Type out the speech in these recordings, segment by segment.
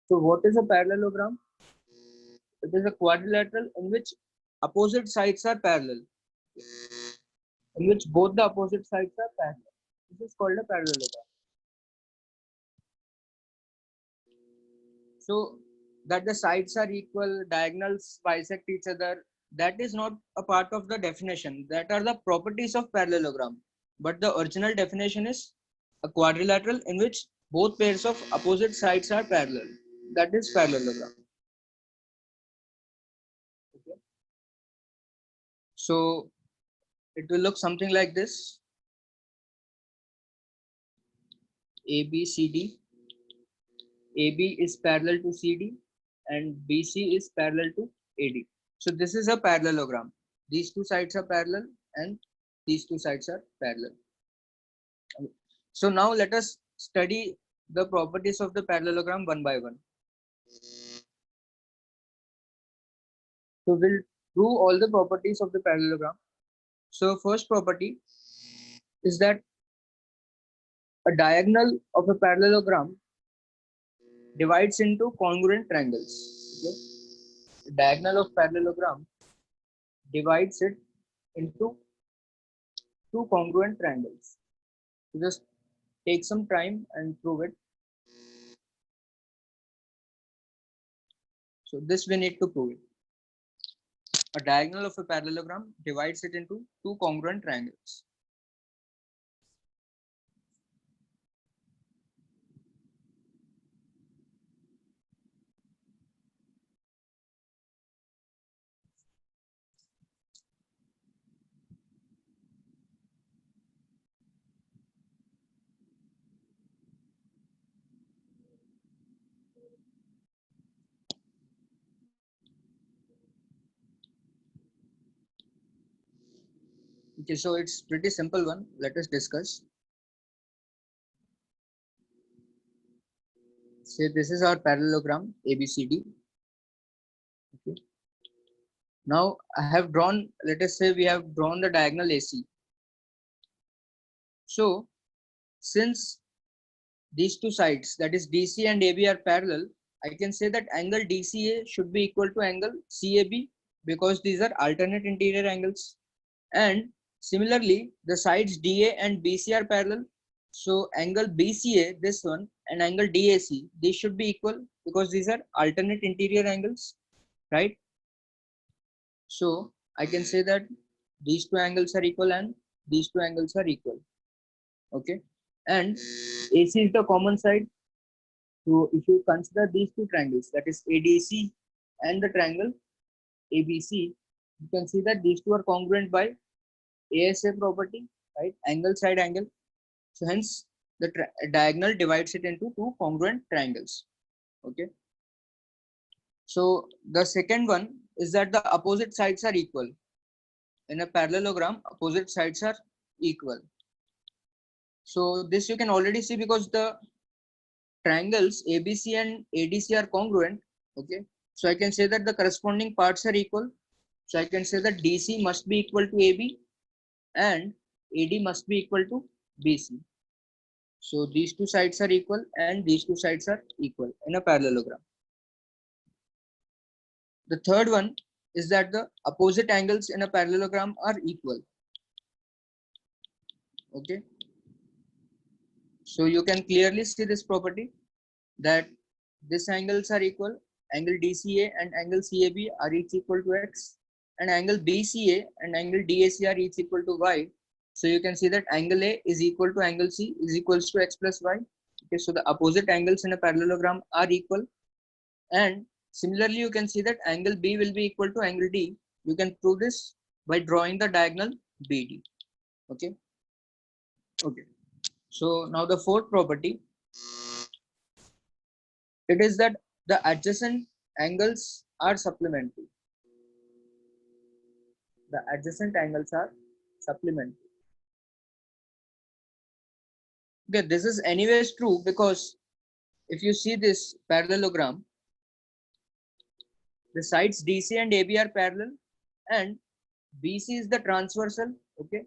So what is a parallelogram? It is a quadrilateral in which opposite sides are parallel, in which both the opposite sides are parallel. This is called a parallelogram. So that the sides are equal, diagonals bisect each other, that is not a part of the definition. That are the properties of parallelogram. But the original definition is a quadrilateral in which both pairs of opposite sides are parallel. That is parallelogram. Okay. So it will look something like this. ABCD. AB is parallel to CD and BC is parallel to AD. So this is a parallelogram. These two sides are parallel and these two sides are parallel. So now let us study the properties of the parallelogram one by one. So we'll prove all the properties of the parallelogram. So first property is that a diagonal of a parallelogram divides into congruent triangles. Okay? The diagonal of parallelogram divides it into two congruent triangles. So just take some time and prove it. So this we need to prove it. A diagonal of a parallelogram divides it into two congruent triangles. Okay, so it's pretty simple one. Let us discuss. Say this is our parallelogram ABCD. Okay. Now I have drawn, let us say we have drawn the diagonal AC. So since these two sides, that is DC and AB, are parallel, I can say that angle DCA should be equal to angle CAB because these are alternate interior angles. And similarly, the sides DA and BC are parallel. So angle BCA, this one, and angle DAC, these should be equal because these are alternate interior angles, right? So I can say that these two angles are equal and these two angles are equal. Okay. And AC is the common side. So if you consider these two triangles, that is ADC and the triangle ABC, you can see that these two are congruent by ASA property, right? Angle side angle. So hence the diagonal divides it into two congruent triangles. Okay. So the second one is that the opposite sides are equal. In a parallelogram, opposite sides are equal. So this you can already see because the triangles ABC and ADC are congruent. Okay. So I can say that the corresponding parts are equal. So I can say that DC must be equal to AB and AD must be equal to BC. So these two sides are equal and these two sides are equal in a parallelogram. The third one is that the opposite angles in a parallelogram are equal. Okay. So you can clearly see this property that these angles are equal. Angle DCA and angle CAB are each equal to X, and angle BCA and angle DAC are each equal to Y. So you can see that angle A is equal to angle C is equals to X plus Y. Okay, so the opposite angles in a parallelogram are equal. And similarly, you can see that angle B will be equal to angle D. You can prove this by drawing the diagonal BD. Okay. Okay. So now the fourth property, it is that the adjacent angles are supplementary. The adjacent angles are supplementary. Okay, this is anyways true because if you see this parallelogram, the sides DC and AB are parallel and BC is the transversal. Okay,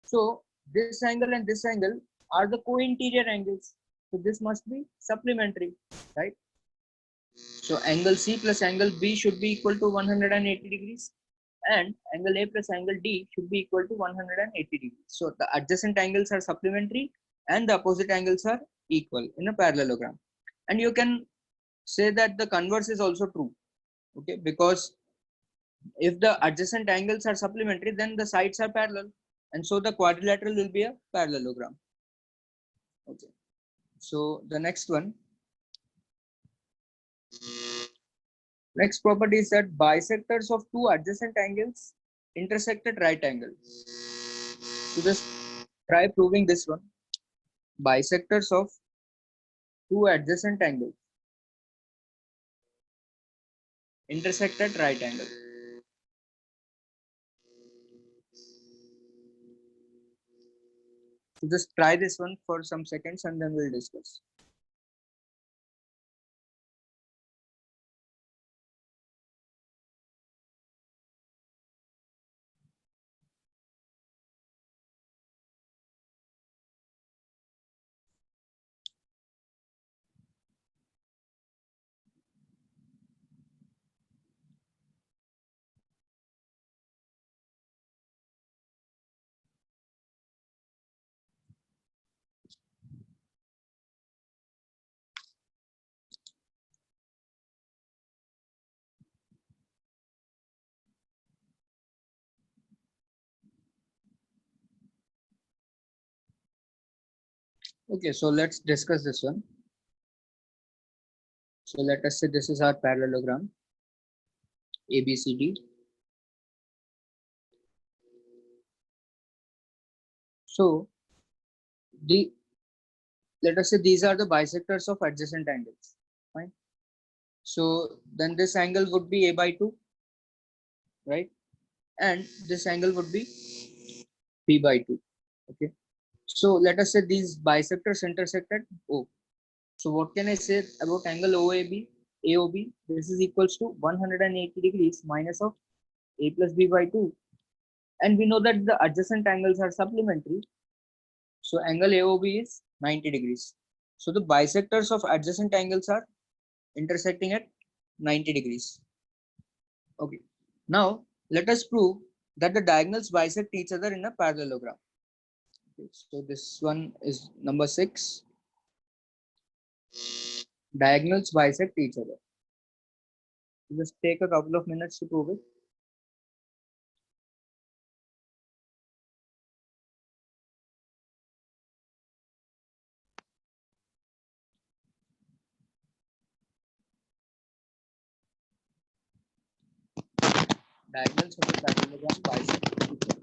so this angle and this angle are the co-interior angles. So this must be supplementary, right? So angle C plus angle B should be equal to 180 degrees, and angle A plus angle D should be equal to 180 degrees. So the adjacent angles are supplementary and the opposite angles are equal in a parallelogram. And you can say that the converse is also true, okay, because if the adjacent angles are supplementary, then the sides are parallel, and so the quadrilateral will be a parallelogram. Okay, so the next one, next property is that bisectors of two adjacent angles intersect at right angle. So just try proving this one. Bisectors of two adjacent angles intersect at right angle. So just try this one for some seconds and then we'll discuss. Okay, so let's discuss this one. So let us say this is our parallelogram ABCD. So the let us say these are the bisectors of adjacent angles. Fine. So then this angle would be A by 2, right? And this angle would be B by 2. Okay. So let us say these bisectors intersect at O. So what can I say about angle OAB? AOB, this is equals to 180 degrees minus of A plus B by 2. And we know that the adjacent angles are supplementary. So angle AOB is 90 degrees. So the bisectors of adjacent angles are intersecting at 90 degrees. Okay. Now let us prove that the diagonals bisect each other in a parallelogram. Okay. So this one is number 6. Diagonals bisect each other. Just take a couple of minutes to prove it. Diagonals of a parallelogram bisect each other.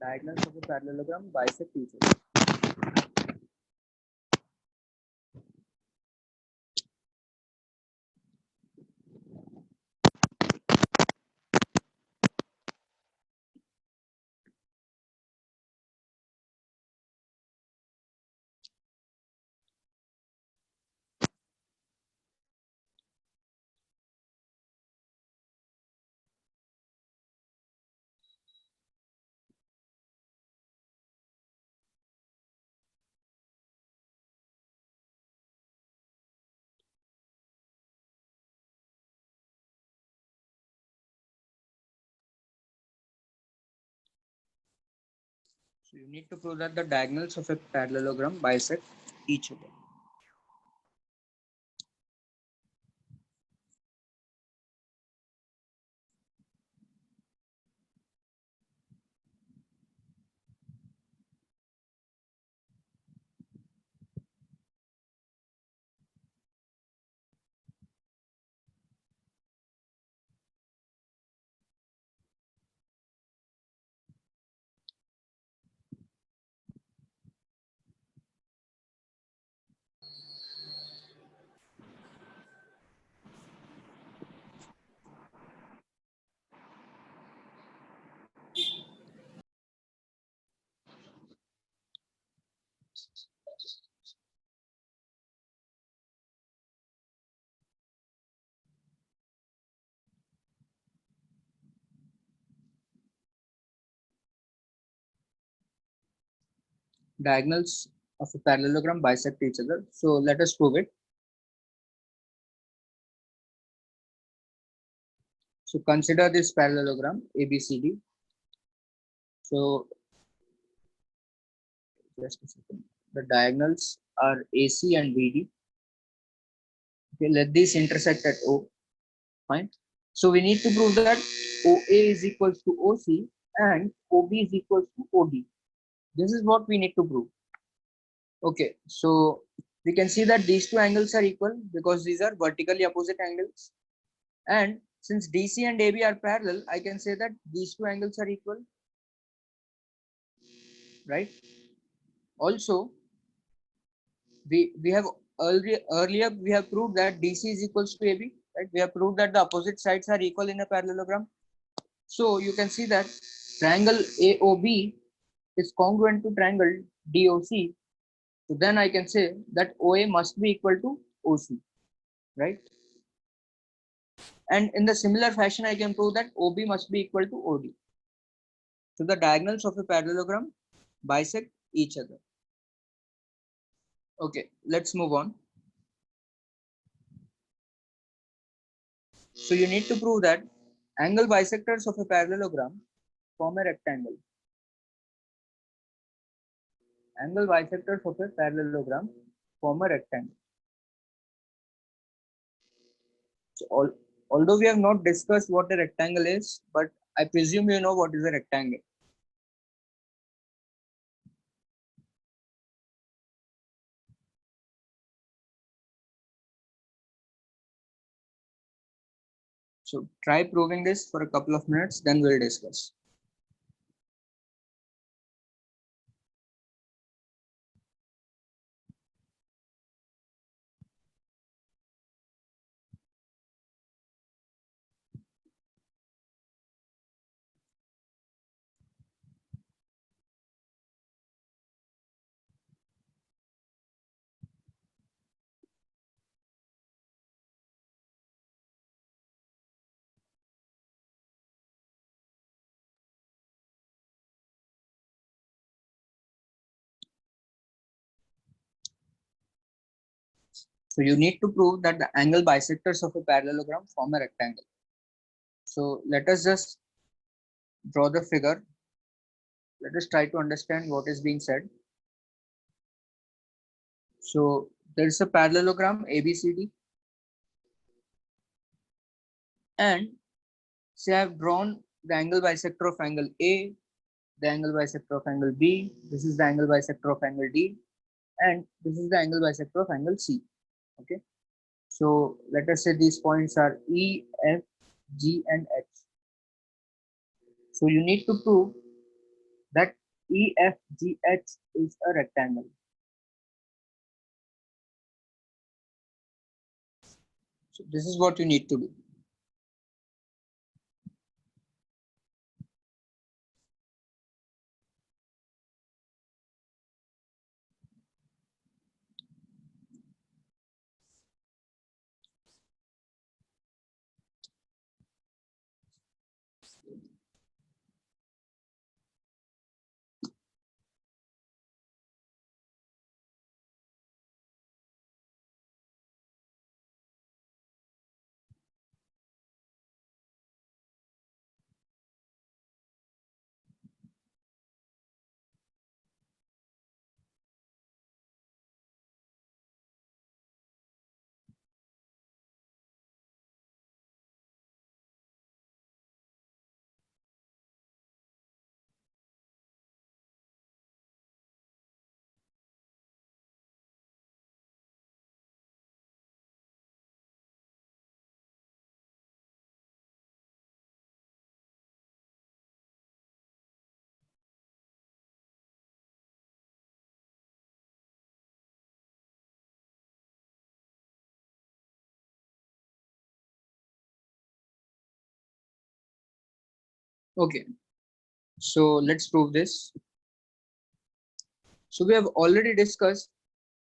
Diagonals of a parallelogram bisect each other. So you need to prove that the diagonals of a parallelogram bisect each other. diagonals of a parallelogram bisect each other. So let us prove it. So consider this parallelogram ABCD. So just a second. The diagonals are AC and BD. Okay, let these intersect at O. Fine. So we need to prove that OA is equals to OC and OB is equals to OD. This is what we need to prove. Okay, so we can see that these two angles are equal because these are vertically opposite angles. And since DC and AB are parallel, I can say that these two angles are equal, right? Also, we have earlier we have proved that DC is equals to AB, right? We have proved that the opposite sides are equal in a parallelogram. So you can see that triangle AOB is congruent to triangle DOC. So then I can say that OA must be equal to OC, right? And in the similar fashion, I can prove that OB must be equal to OD. So the diagonals of a parallelogram bisect each other. Okay, let's move on. So you need to prove that angle bisectors of a parallelogram form a rectangle. Angle bisectors of a parallelogram form a rectangle. So although we have not discussed what a rectangle is, but I presume you know what is a rectangle. So try proving this for a couple of minutes, then we'll discuss. So you need to prove that the angle bisectors of a parallelogram form a rectangle. So let us just draw the figure. Let us try to understand what is being said. So there is a parallelogram ABCD, and say I have drawn the angle bisector of angle A, the angle bisector of angle B, this is the angle bisector of angle D, and this is the angle bisector of angle C. Okay. So let us say these points are E, F, G, and H. So you need to prove that EFGH is a rectangle. So this is what you need to do. Okay. So let's prove this. So we have already discussed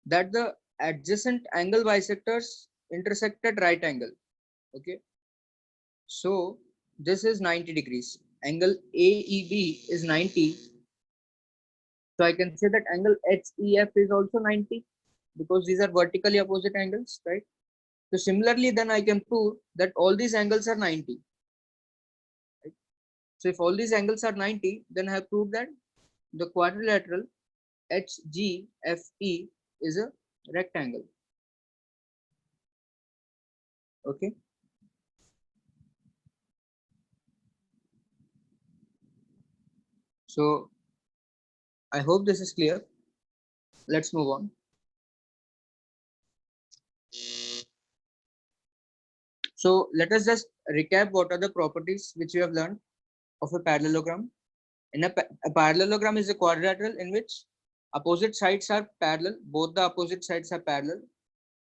that the adjacent angle bisectors intersect at right angle. Okay. So this is 90 degrees. Angle AEB is 90. So I can say that angle HEF is also 90 because these are vertically opposite angles, right? So similarly, then I can prove that all these angles are 90. Right? So if all these angles are 90, then I have proved that the quadrilateral HGFE is a rectangle. Okay. So I hope this is clear. Let's move on. So let us just recap what are the properties which we have learned of a parallelogram. A parallelogram is a quadrilateral in which opposite sides are parallel, both the opposite sides are parallel,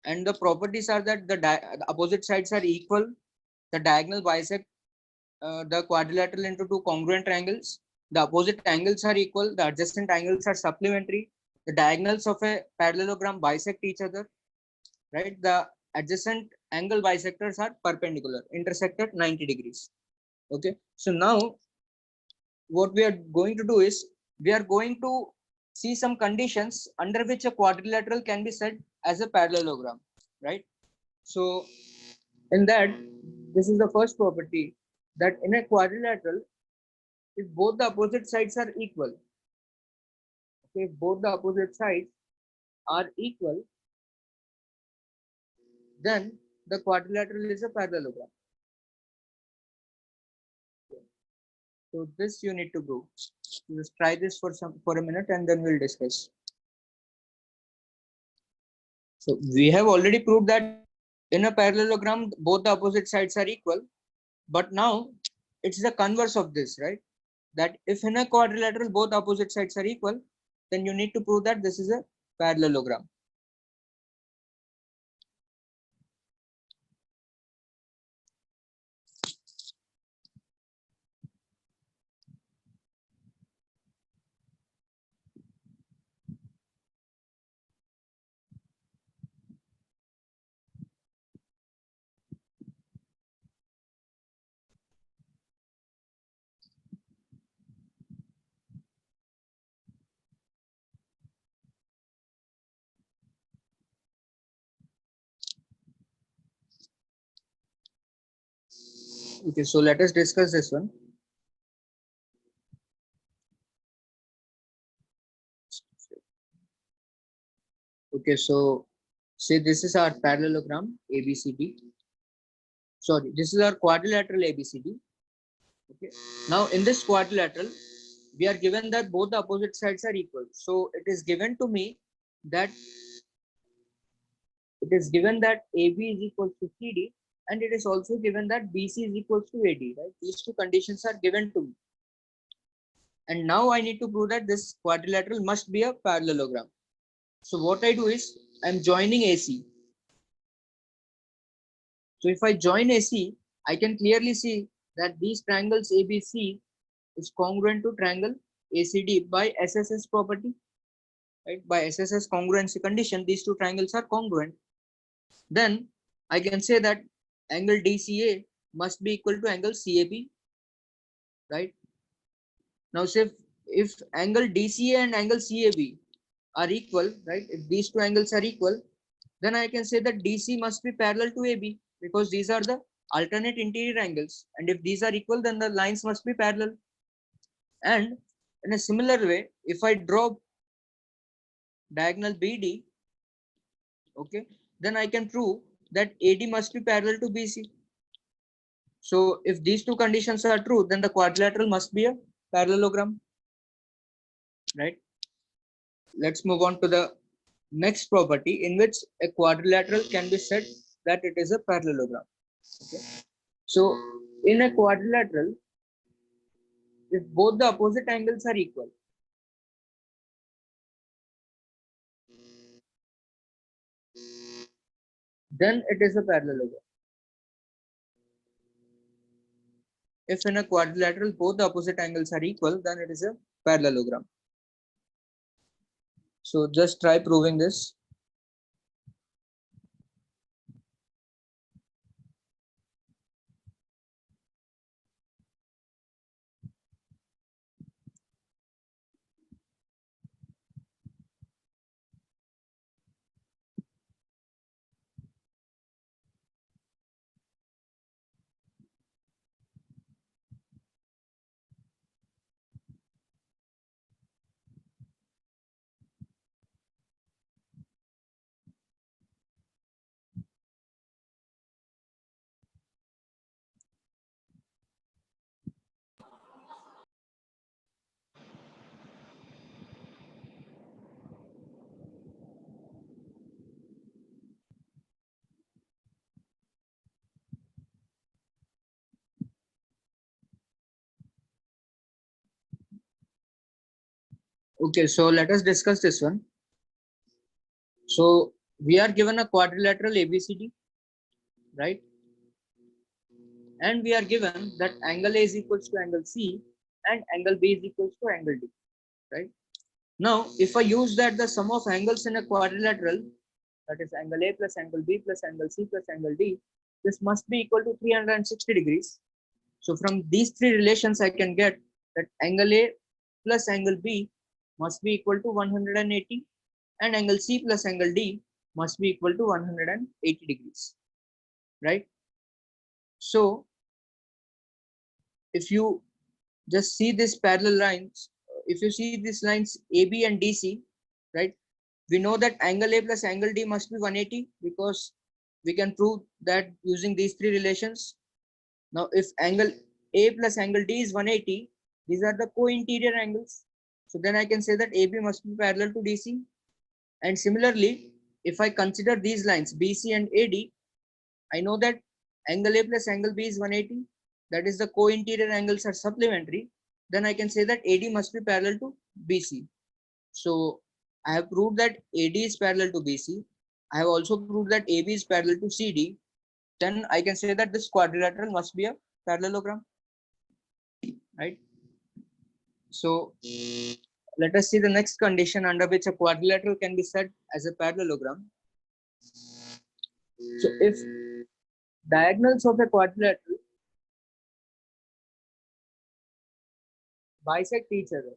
and the properties are that the opposite sides are equal, the diagonal bisect the quadrilateral into two congruent triangles, the opposite angles are equal, the adjacent angles are supplementary, the diagonals of a parallelogram bisect each other, right? The adjacent angle bisectors are perpendicular, intersect at 90 degrees. Okay, so now what we are going to do is we are going to see some conditions under which a quadrilateral can be said as a parallelogram, right? So in that, this is the first property, that in a quadrilateral, if both the opposite sides are equal, okay, if both the opposite sides are equal, then the quadrilateral is a parallelogram. So this you need to do. Just try this for a minute and then we'll discuss. So we have already proved that in a parallelogram, both the opposite sides are equal. But now it's the converse of this, right? That if in a quadrilateral, both opposite sides are equal, then you need to prove that this is a parallelogram. Okay, so let us discuss this one. Okay, so say this is our parallelogram ABCD. Sorry, this is our quadrilateral ABCD. Okay. Now in this quadrilateral, we are given that both the opposite sides are equal. So it is given to me that AB is equal to CD, and it is also given that BC is equal to AD. Right? These two conditions are given to me. And now I need to prove that this quadrilateral must be a parallelogram. So what I do is I'm joining AC. So if I join AC, I can clearly see that these triangles ABC is congruent to triangle ACD by SSS property. Right? By SSS congruency condition, these two triangles are congruent. Then I can say that angle DCA must be equal to angle CAB. Right? Now, say if angle DCA and angle CAB are equal, right? If these two angles are equal, then I can say that DC must be parallel to AB because these are the alternate interior angles. And if these are equal, then the lines must be parallel. And in a similar way, if I draw diagonal BD, okay, then I can prove that AD must be parallel to BC. So if these two conditions are true, then the quadrilateral must be a parallelogram, right? Let's move on to the next property in which a quadrilateral can be said that it is a parallelogram. Okay. So in a quadrilateral, if both the opposite angles are equal, then it is a parallelogram. If in a quadrilateral both the opposite angles are equal, then it is a parallelogram. So just try proving this. Okay, so let us discuss this one. So we are given a quadrilateral ABCD, right? And we are given that angle A is equals to angle C and angle B is equals to angle D, right? Now, if I use that the sum of angles in a quadrilateral, that is angle A plus angle B plus angle C plus angle D, this must be equal to 360 degrees. So from these three relations, I can get that angle A plus angle B must be equal to 180 and angle C plus angle D must be equal to 180 degrees, right? So if you just see this parallel lines, if you see these lines AB and DC, right? We know that angle A plus angle D must be 180 because we can prove that using these three relations. Now, if angle A plus angle D is 180, these are the co-interior angles. So then I can say that AB must be parallel to DC. And similarly, if I consider these lines BC and AD, I know that angle A plus angle B is 180. That is the co-interior angles are supplementary. Then I can say that AD must be parallel to BC. So I have proved that AD is parallel to BC. I have also proved that AB is parallel to CD. Then I can say that this quadrilateral must be a parallelogram, right? So let us see the next condition under which a quadrilateral can be said as a parallelogram. So if diagonals of a quadrilateral bisect each other,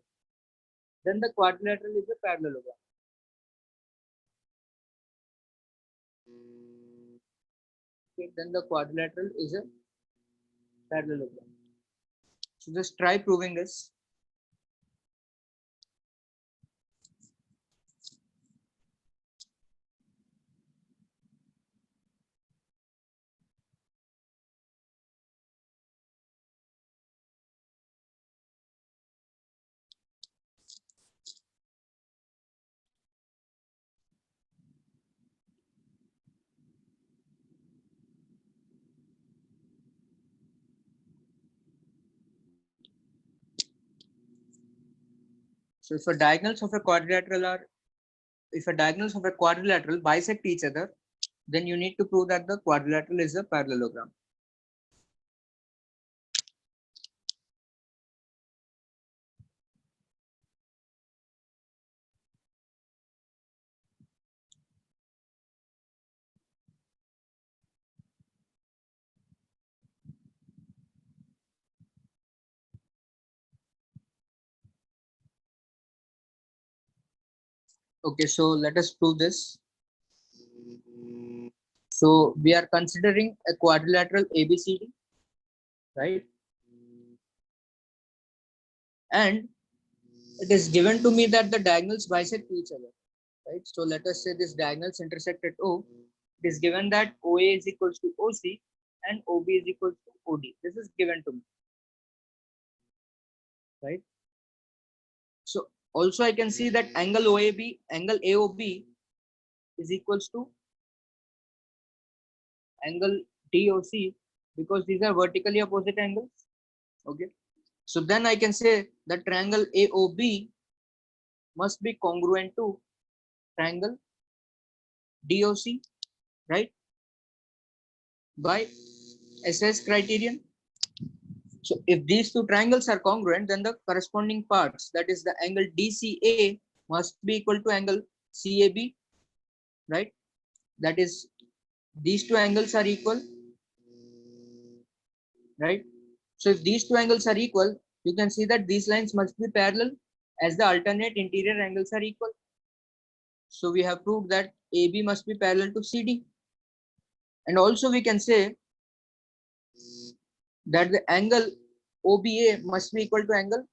then the quadrilateral is a parallelogram. Okay, then the quadrilateral is a parallelogram. So just try proving this. So if a diagonals of a quadrilateral are, if a diagonals of a quadrilateral bisect each other, then you need to prove that the quadrilateral is a parallelogram. Okay, so let us prove this. So we are considering a quadrilateral ABCD, right? And it is given to me that the diagonals bisect each other, right? So let us say this diagonals intersect at O. It is given that OA is equals to OC and OB is equals to OD. This is given to me, right? So also I can see that angle OAB, angle AOB is equals to angle DOC because these are vertically opposite angles. Okay. So then I can say that triangle AOB must be congruent to triangle DOC, right? By SS criterion. So if these two triangles are congruent, then the corresponding parts, that is the angle DCA, must be equal to angle CAB, right? That is, these two angles are equal, right? So if these two angles are equal, you can see that these lines must be parallel as the alternate interior angles are equal. So we have proved that AB must be parallel to CD. And also we can say that the angle OBA must be equal to angle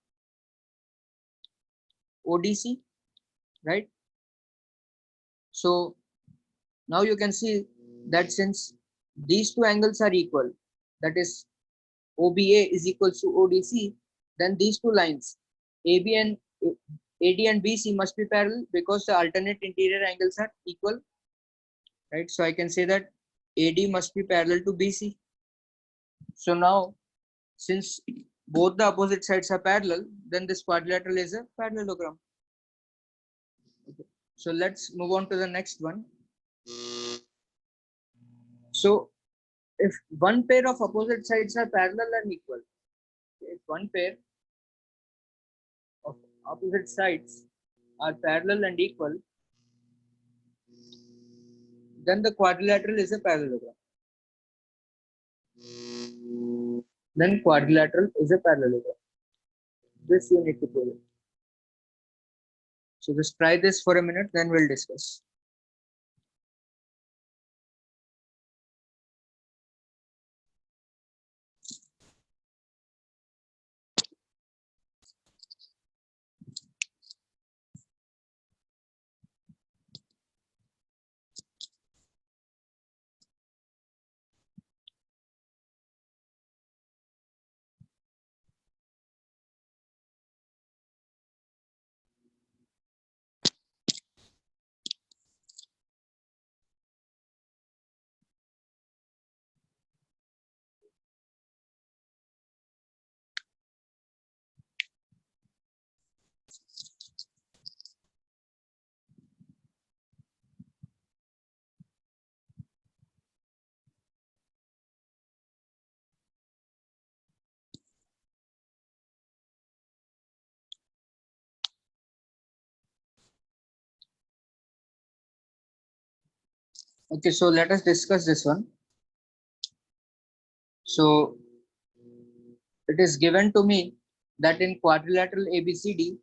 ODC, right? So now you can see that since these two angles are equal, that is OBA is equals to ODC, then these two lines AB and AD and BC must be parallel because the alternate interior angles are equal, right? So I can say that AD must be parallel to BC. So now, since both the opposite sides are parallel, then this quadrilateral is a parallelogram. So let's move on to the next one. So if one pair of opposite sides are parallel and equal, if one pair of opposite sides are parallel and equal, then the quadrilateral is a parallelogram. Then quadrilateral is a parallelogram. This you need to prove it. So just try this for a minute, then we'll discuss. Okay, so let us discuss this one. So it is given to me that in quadrilateral ABCD,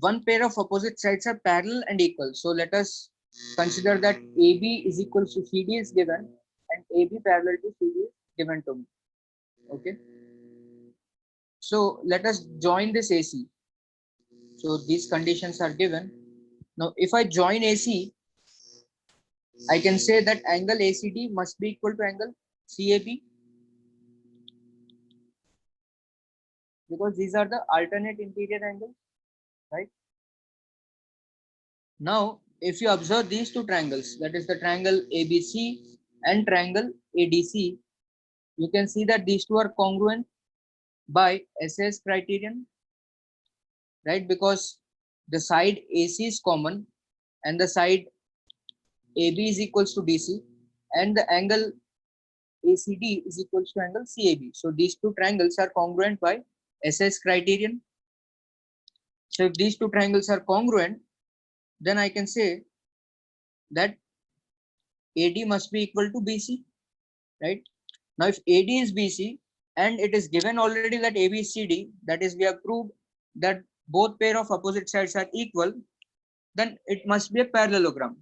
one pair of opposite sides are parallel and equal. So let us consider that AB is equal to CD is given and AB parallel to CD is given to me. Okay. So let us join this AC. So these conditions are given. Now, if I join AC, I can say that angle ACD must be equal to angle CAB because these are the alternate interior angles, right? Now, if you observe these two triangles, that is the triangle ABC and triangle ADC, you can see that these two are congruent by SAS criterion, right? Because the side AC is common and the side AB is equals to DC and the angle ACD is equals to angle CAB. So these two triangles are congruent by SAS criterion. So if these two triangles are congruent, then I can say that AD must be equal to BC, right? Now, if AD is BC and it is given already that AB is CD, that is, we have proved that both pair of opposite sides are equal, then it must be a parallelogram,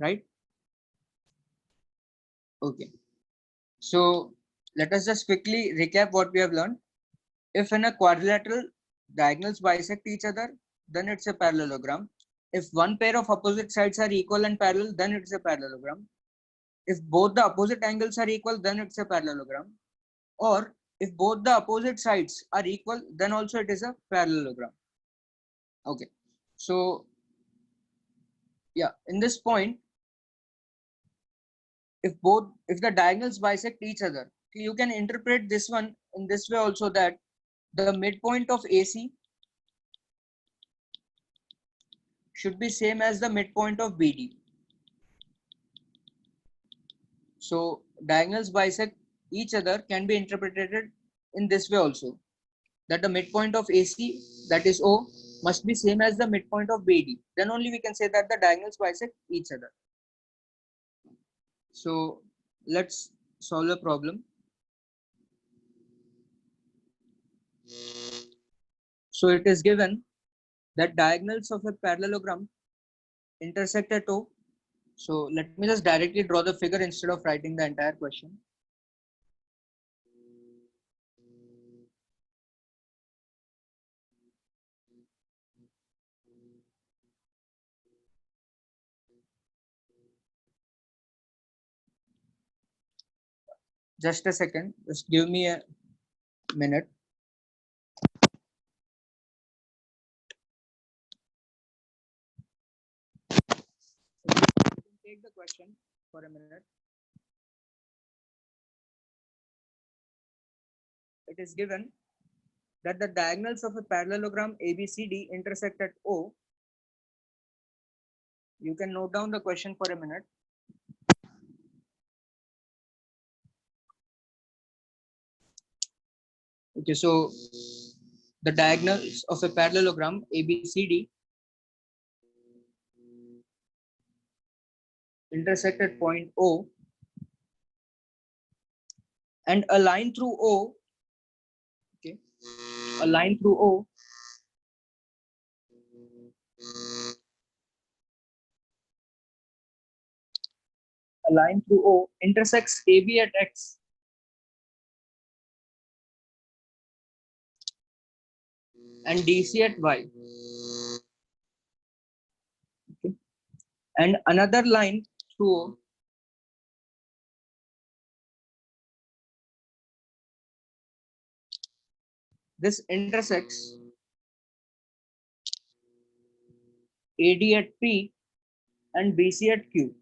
right? Okay. So let us just quickly recap what we have learned. If in a quadrilateral diagonals bisect each other, then it's a parallelogram. If one pair of opposite sides are equal and parallel, then it's a parallelogram. If both the opposite angles are equal, then it's a parallelogram. Or if both the opposite sides are equal, then also it is a parallelogram. Okay. So yeah, in this point, if the diagonals bisect each other, you can interpret this one in this way also, that the midpoint of AC should be same as the midpoint of BD. So diagonals bisect each other can be interpreted in this way also, that the midpoint of AC, that is O, must be same as the midpoint of BD. Then only we can say that the diagonals bisect each other. So let's solve a problem. So it is given that diagonals of a parallelogram intersect at O. So let me just directly draw the figure instead of writing the entire question. Just a second, just give me a minute. Take the question for a minute. It is given that the diagonals of a parallelogram ABCD intersect at O You can note down the question for a minute. Okay, so the diagonals of a parallelogram ABCD intersect at point O, and a line through O, okay, a line through O intersects AB at X and DC at Y. Okay. And another line through O this intersects AD at P and BC at Q.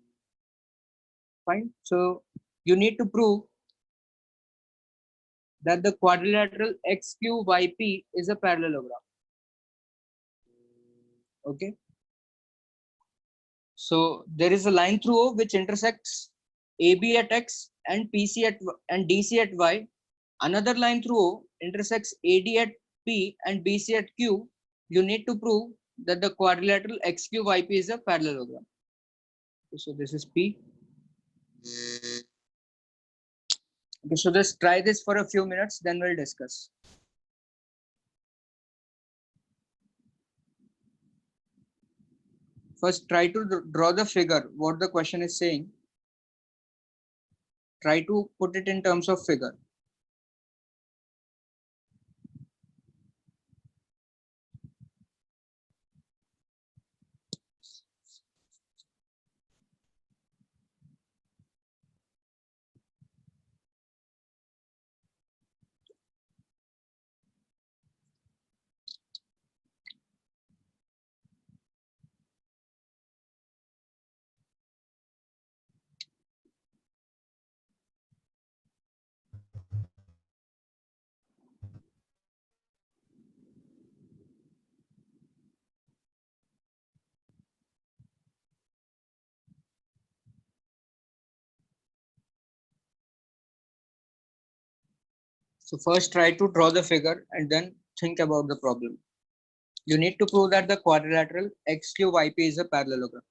Fine. So you need to prove that the quadrilateral XQYP is a parallelogram. Okay. So there is a line through O which intersects AB at X and PC at and DC at Y. Another line through O intersects AD at P and BC at Q. You need to prove that the quadrilateral XQYP is a parallelogram. Okay, so this is P. Okay, so just try this for a few minutes, then we'll discuss. First, try to draw the figure, what the question is saying. Try to put it in terms of figure. So first try to draw the figure and then think about the problem. You need to prove that the quadrilateral XQYP is a parallelogram.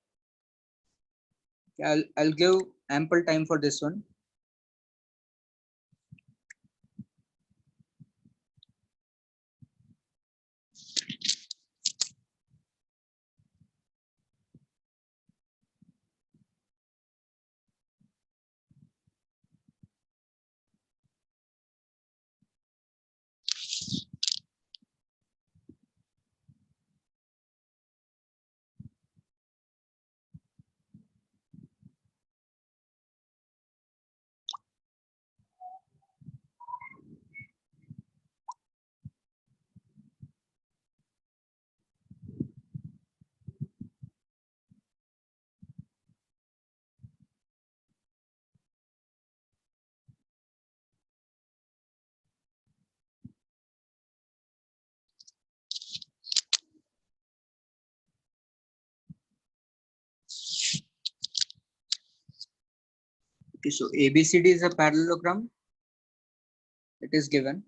I'll give ample time for this one. Okay, so ABCD is a parallelogram. It is given.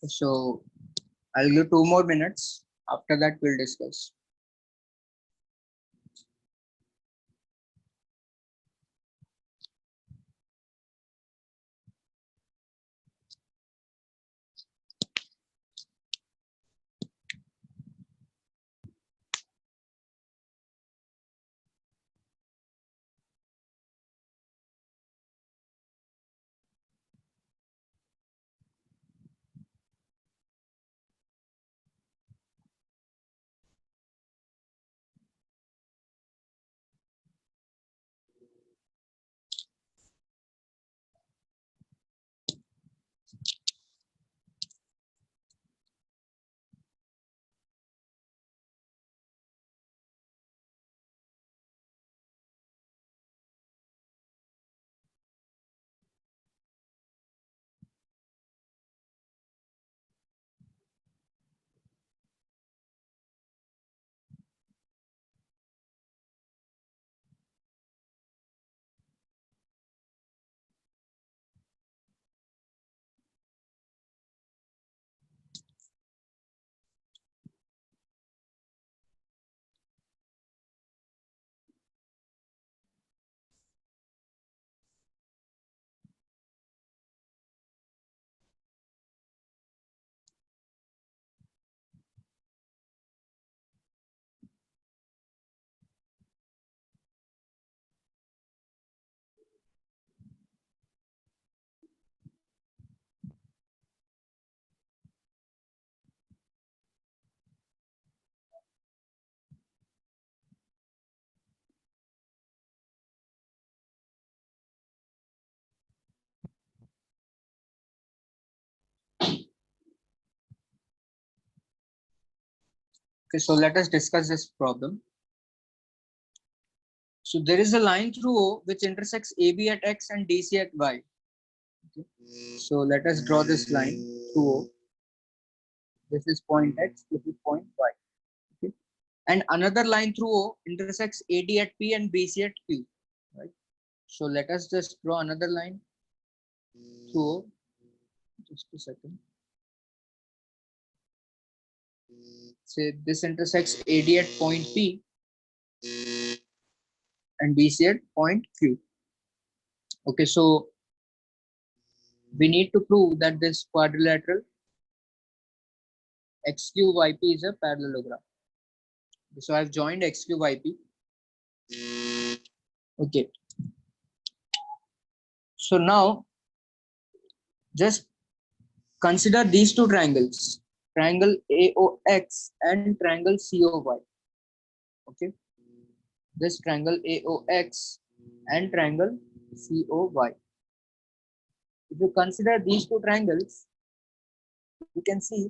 So I'll give 2 more minutes. After that, we'll discuss. Okay, so let us discuss this problem. So there is a line through O which intersects AB at X and DC at Y. Okay. So let us draw this line through O. This is point X, this is point Y. Okay. And another line through O intersects AD at P and BC at Q. Right. So let us just draw another line through O. Just a second. Say this intersects AD at point P and BC at point Q. Okay, so we need to prove that this quadrilateral XQYP is a parallelogram. So I've joined XQYP. Okay. So now just consider these two triangles, triangle AOX and triangle COY. Okay. This triangle AOX and triangle COY. If you consider these two triangles, you can see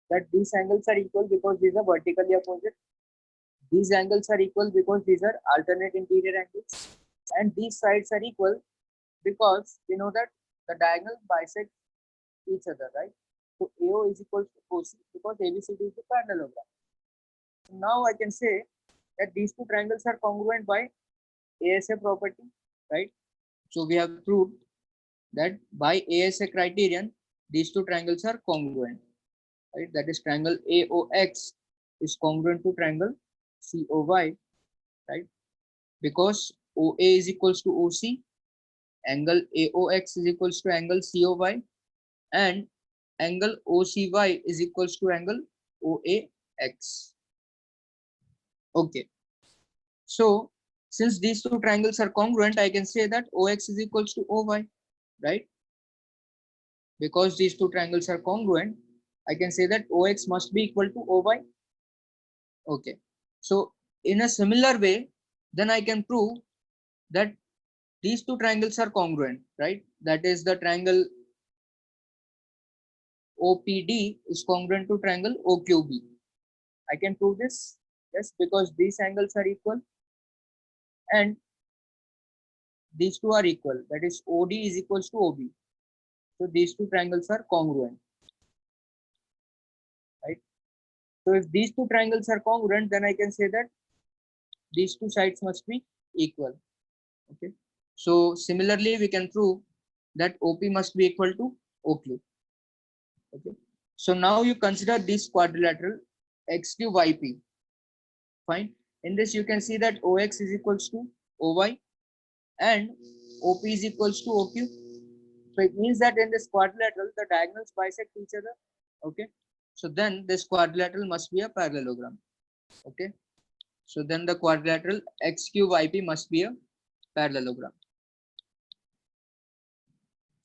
that these angles are equal because these are vertically opposite. These angles are equal because these are alternate interior angles. And these sides are equal because we know that the diagonals bisect each other, right? So AO is equal to OC because ABCD is the parallelogram. So now I can say that these two triangles are congruent by ASA property, right? So we have proved that by ASA criterion, these two triangles are congruent, right? That is triangle AOX is congruent to triangle COY, right? Because OA is equals to OC, angle AOX is equals to angle COY, and angle OCY is equals to angle OAX. Okay. So since these two triangles are congruent, I can say that OX is equals to OY, right? Because these two triangles are congruent, I can say that OX must be equal to OY. Okay. So in a similar way, then I can prove that these two triangles are congruent, right? That is the triangle OPD is congruent to triangle OQB. I can prove this, yes, because these angles are equal and these two are equal. That is OD is equals to OB. So these two triangles are congruent, right? So if these two triangles are congruent, then I can say that these two sides must be equal. Okay. So similarly, we can prove that OP must be equal to OQ. Okay. So now you consider this quadrilateral x cube yp. Fine. In this you can see that OX is equals to OY and OP is equals to OQ. So it means that in this quadrilateral the diagonals bisect each other. Okay. So then this quadrilateral must be a parallelogram. Okay. So then the quadrilateral x cube yp must be a parallelogram.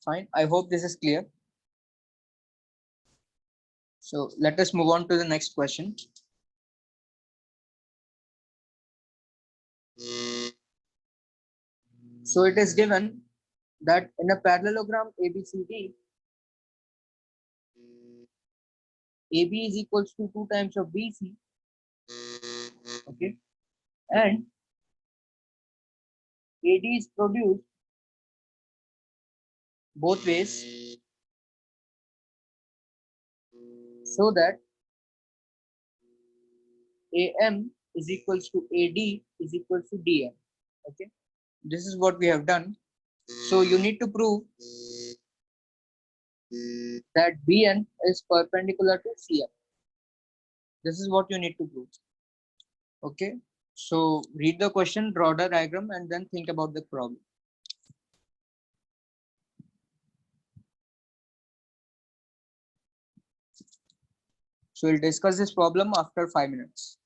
Fine. I hope this is clear. So let us move on to the next question. So it is given that in a parallelogram ABCD, AB is equals to 2 times of BC. Okay. And AD is produced both ways so that AM is equals to AD is equals to DM. Okay. This is what we have done. So you need to prove that BN is perpendicular to CM. This is what you need to prove. Okay. So read the question, draw the diagram, and then think about the problem. So we'll discuss this problem after 5 minutes.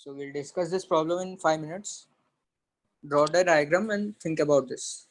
So we'll discuss this problem in 5 minutes. Draw the diagram and think about this.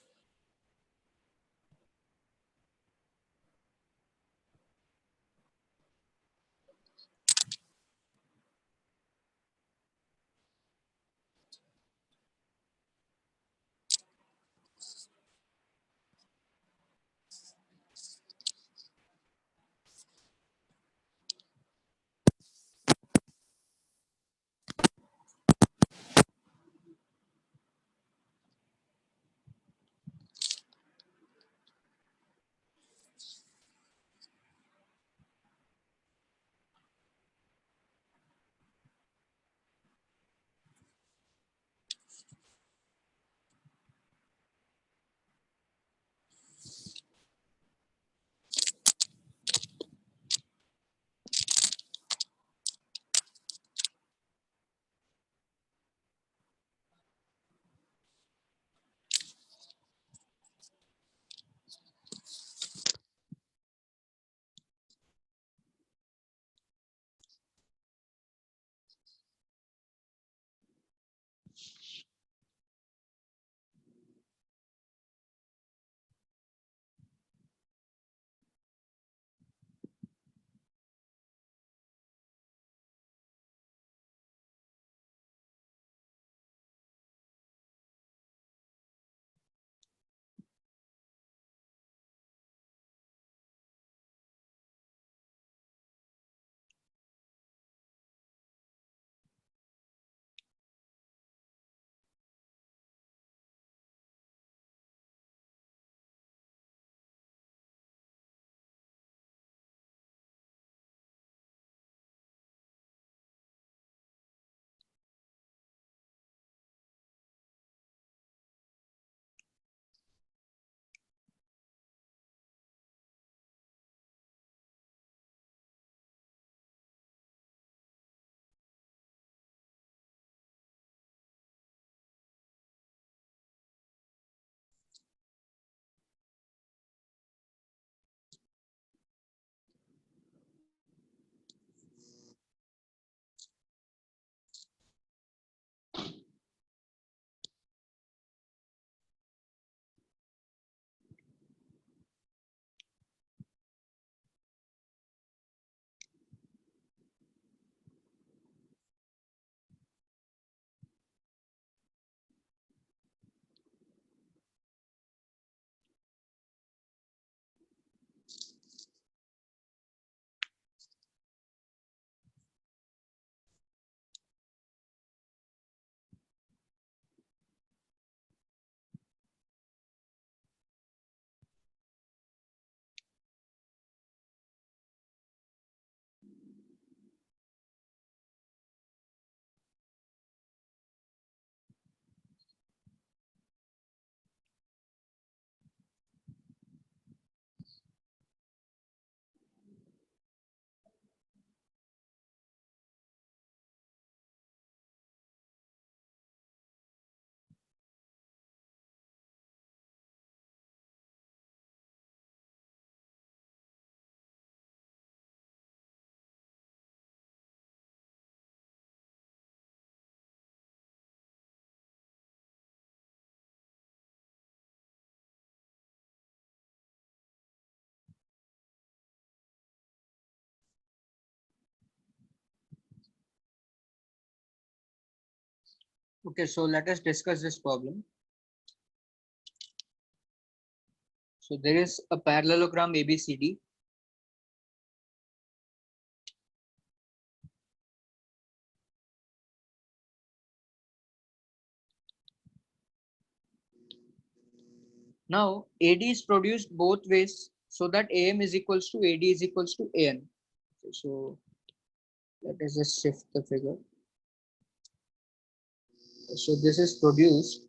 Okay, so let us discuss this problem. So there is a parallelogram ABCD. Now AD is produced both ways so that AM is equals to AD is equals to AN. Okay, so let us just shift the figure. So this is produced.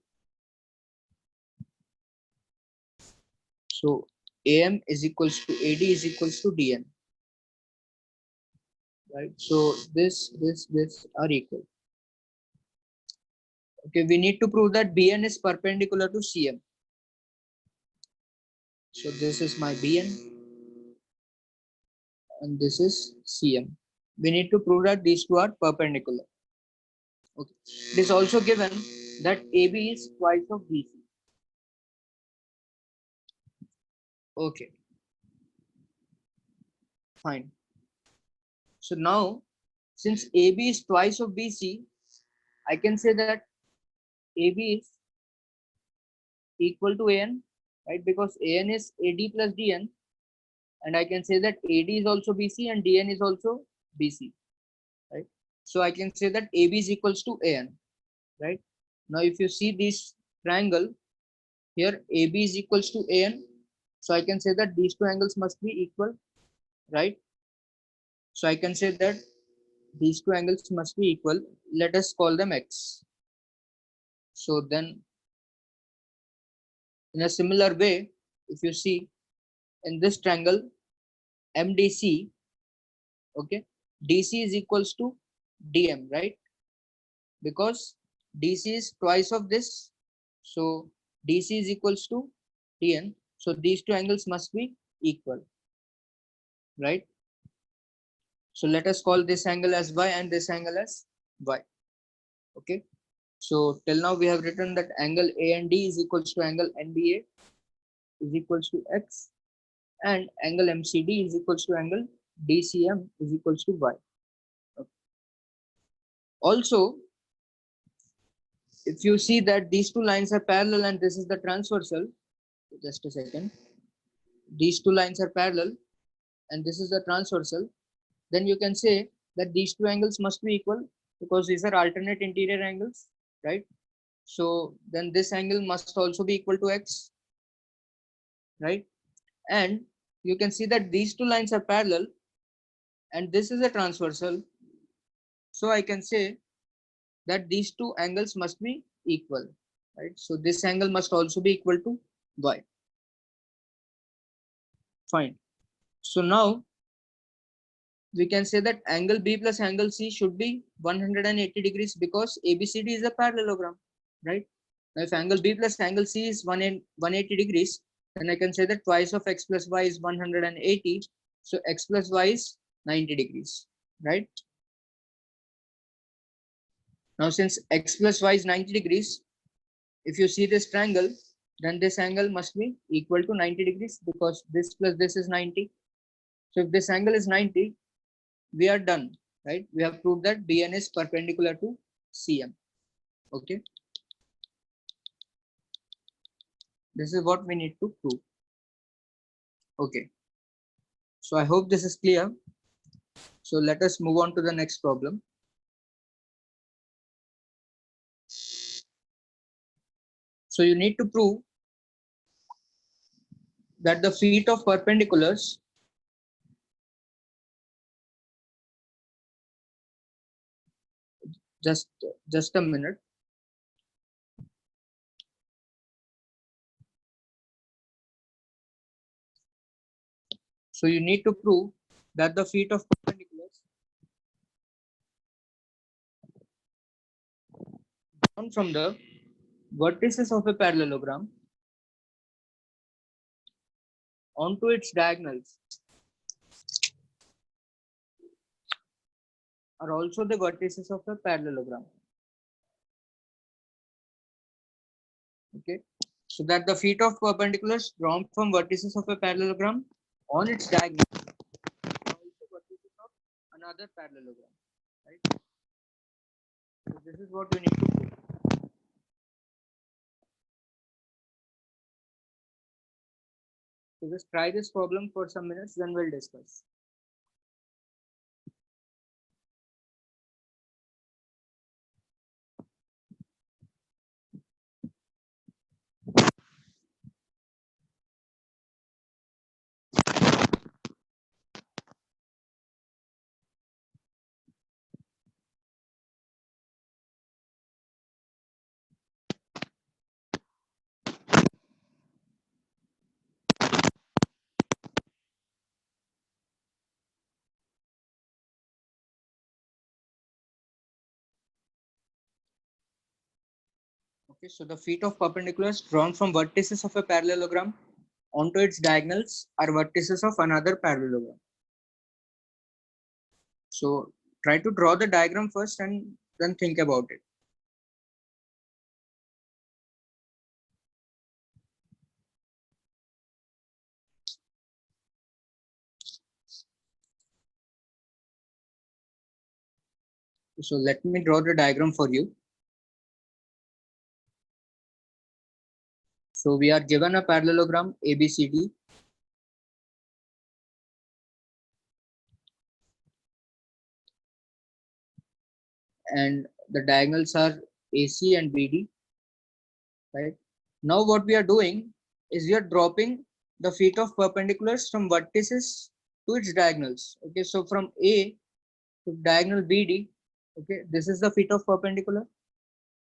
So AM is equals to AD is equals to DN. Right. So this are equal. Okay, we need to prove that BN is perpendicular to CM. So this is my BN and this is CM. We need to prove that these two are perpendicular. Okay. It is also given that AB is twice of BC. Okay, fine. So now, since AB is twice of BC, I can say that AB is equal to AN, right? Because AN is AD plus DN, and I can say that AD is also BC and DN is also BC, right? So I can say that AB is equals to AN, right? Now, if you see this triangle here, AB is equals to AN, so I can say that these two angles must be equal, right? So I can say that these two angles must be equal. Let us call them X. So then in a similar way, if you see in this triangle MDC, okay, DC is equals to DM, right? Because DC is twice of this. So DC is equals to DN. So these two angles must be equal, right? So let us call this angle as Y and this angle as Y. Okay. So till now we have written that angle AND is equals to angle NBA is equals to X and angle MCD is equals to angle DCM is equals to Y. Okay. Also, if you see that these two lines are parallel and this is the transversal, just a second, these two lines are parallel and this is the transversal, then you can say that these two angles must be equal because these are alternate interior angles, right? So then this angle must also be equal to X, right? And you can see that these two lines are parallel and this is a transversal. So I can say that these two angles must be equal, right? So this angle must also be equal to Y. Fine. So now we can say that angle B plus angle C should be 180 degrees because ABCD is a parallelogram, right? Now if angle B plus angle C is 180 degrees, then I can say that twice of X plus Y is 180. So X plus Y is 90 degrees, right? Now since X plus Y is 90 degrees, if you see this triangle, then this angle must be equal to 90 degrees because this plus this is 90. So if this angle is 90, we are done, right? We have proved that BN is perpendicular to CM. Okay. This is what we need to prove. Okay. So I hope this is clear. So let us move on to the next problem. So you need to prove that the feet of perpendiculars just a minute. So you need to prove that the feet of perpendiculars drawn from the vertices of a parallelogram onto its diagonals are also the vertices of a parallelogram. Okay. So that the feet of perpendiculars drawn from vertices of a parallelogram on its diagonal are also vertices of another parallelogram, right? So this is what we need to prove. So just try this problem for some minutes, then we'll discuss. Okay, so the feet of perpendiculars drawn from vertices of a parallelogram onto its diagonals are vertices of another parallelogram. So try to draw the diagram first and then think about it. So let me draw the diagram for you. So we are given a parallelogram ABCD. And the diagonals are AC and BD. Right. Now what we are doing is we are dropping the feet of perpendiculars from vertices to its diagonals. Okay, so from A to diagonal BD, okay, this is the feet of perpendicular.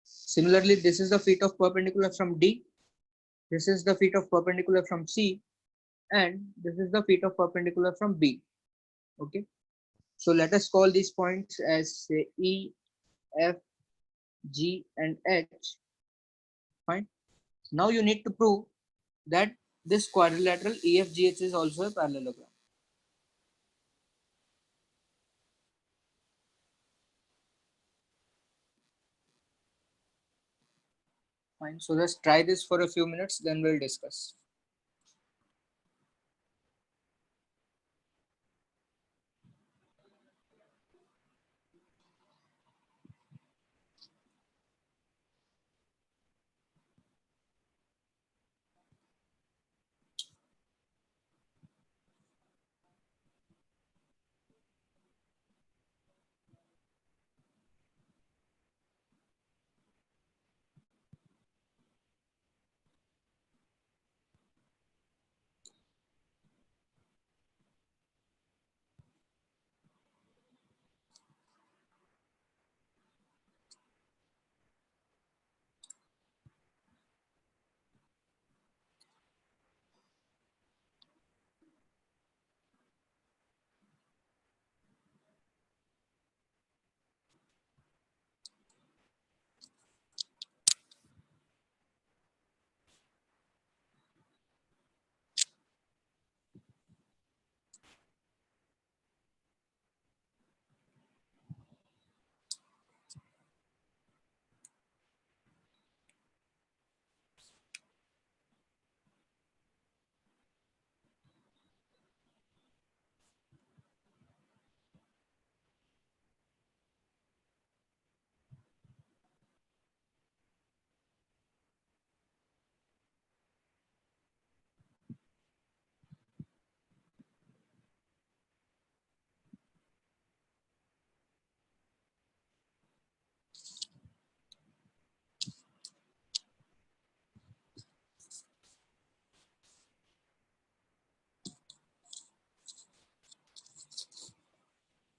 Similarly, this is the feet of perpendicular from D. This is the feet of perpendicular from C, and this is the feet of perpendicular from B. Okay, so let us call these points as say E, F, G, and H. Fine. Now you need to prove that this quadrilateral EFGH is also a parallelogram. Fine. So let's try this for a few minutes, then we'll discuss.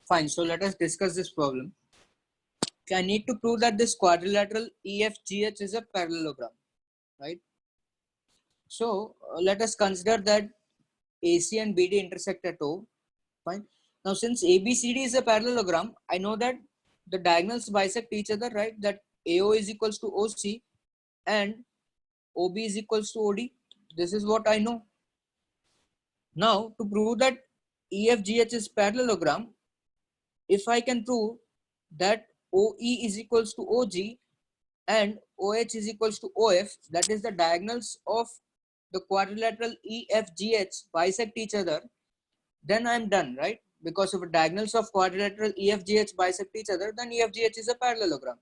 Fine. So let us discuss this problem. I need to prove that this quadrilateral EFGH is a parallelogram, right? So let us consider that AC and BD intersect at O. Fine. Now, since ABCD is a parallelogram, I know that the diagonals bisect each other, right? That AO is equals to OC and OB is equals to OD. This is what I know. Now, to prove that EFGH is parallelogram, if I can prove that OE is equals to OG and OH is equals to OF, that is the diagonals of the quadrilateral EFGH bisect each other, then I'm done, right? Because if the diagonals of quadrilateral EFGH bisect each other, then EFGH is a parallelogram.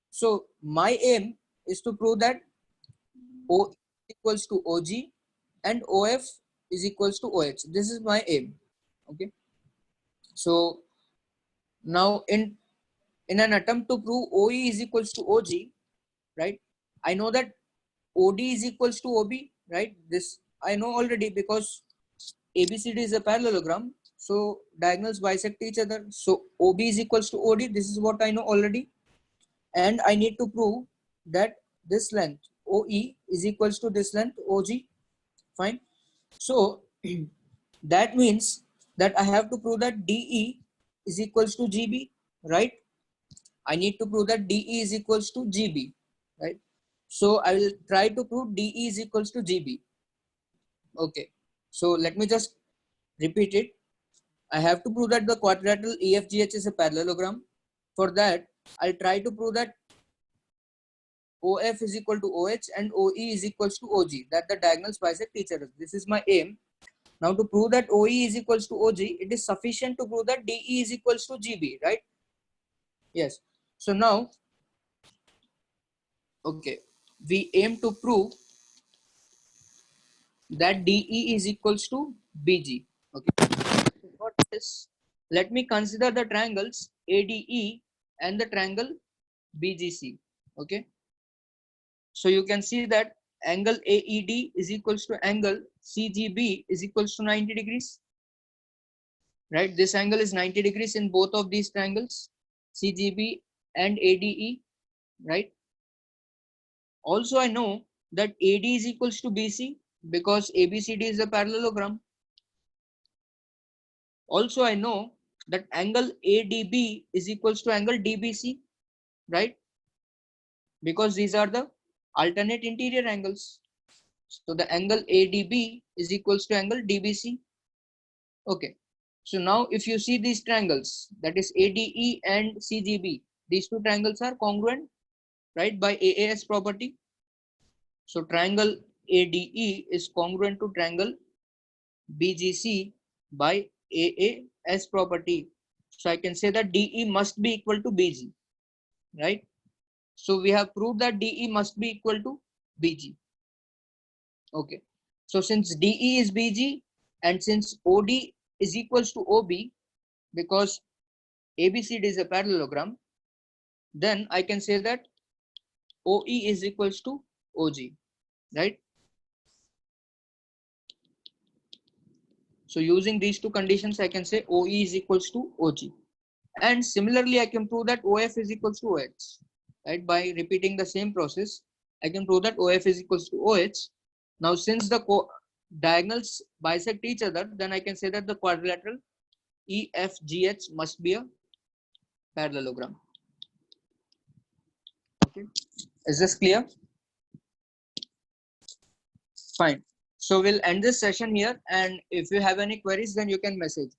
So my aim is to prove that O equals to OG and OF is equals to OH. This is my aim. Okay. So now in an attempt to prove OE is equals to OG, right? I know that OD is equals to OB, right? This I know already because ABCD is a parallelogram. So diagonals bisect each other. So OB is equals to OD. This is what I know already. And I need to prove that this length OE is equals to this length OG. Fine. So that means that I have to prove that DE is equals to GB, right? I need to prove that DE is equals to GB, right? So I will try to prove DE is equals to GB. Okay. So let me just repeat it. I have to prove that the quadrilateral EFGH is a parallelogram. For that, I'll try to prove that OF is equal to OH and OE is equals to OG, that the diagonals bisect each other. This is my aim. Now to prove that OE is equals to OG, it is sufficient to prove that DE is equals to GB, right? Yes. So now, okay, we aim to prove that DE is equals to BG. Okay. For this, let me consider the triangles ADE and the triangle BGC. Okay. So you can see that angle AED is equals to angle CGB is equals to 90 degrees. Right? This angle is 90 degrees in both of these triangles, CGB and ADE. Right? Also, I know that AD is equals to BC because ABCD is a parallelogram. Also, I know that angle ADB is equals to angle DBC, right? Because these are the alternate interior angles. So the angle ADB is equals to angle DBC. Okay. So now if you see these triangles, that is ADE and CGB, these two triangles are congruent, right, by AAS property. So triangle ADE is congruent to triangle BGC by AAS property. So I can say that DE must be equal to BG, right? So we have proved that DE must be equal to BG. Okay. So since DE is BG and since OD is equals to OB, because ABCD is a parallelogram, then I can say that OE is equals to OG, right? So using these two conditions, I can say OE is equals to OG. And similarly, I can prove that OF is equals to OH, right? By repeating the same process, I can prove that OF is equals to OH. Now, since the diagonals bisect each other, then I can say that the quadrilateral EFGH must be a parallelogram. Okay, is this clear? Fine. So we'll end this session here, and if you have any queries, then you can message.